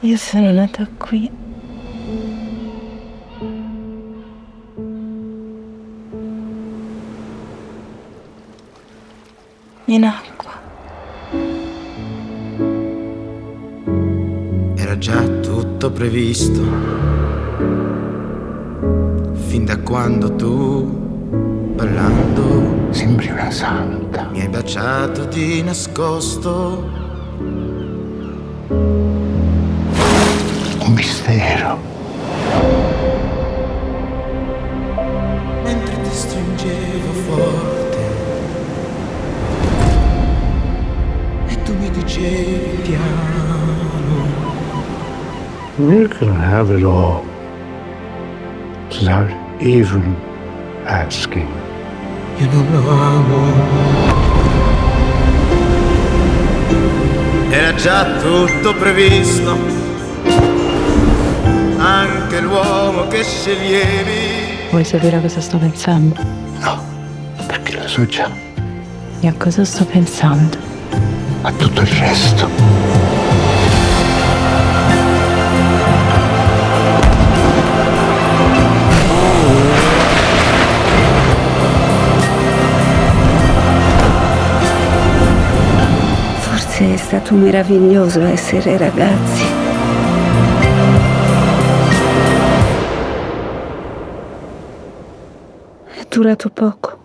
Io sono nata qui. In acqua. Era già tutto previsto, fin da quando tu, ballando, sembri una santa. mi hai baciato di nascosto. Un mistero. Mentre ti stringevo forte e tu mi dicevi piano, You can have it all without even asking. io non lo amo. Era già tutto previsto, anche l'uomo che sceglievi. Vuoi sapere a cosa sto pensando? No, perché lo so già. E a cosa sto pensando? A tutto il resto. Forse è stato meraviglioso essere ragazzi. È durato poco.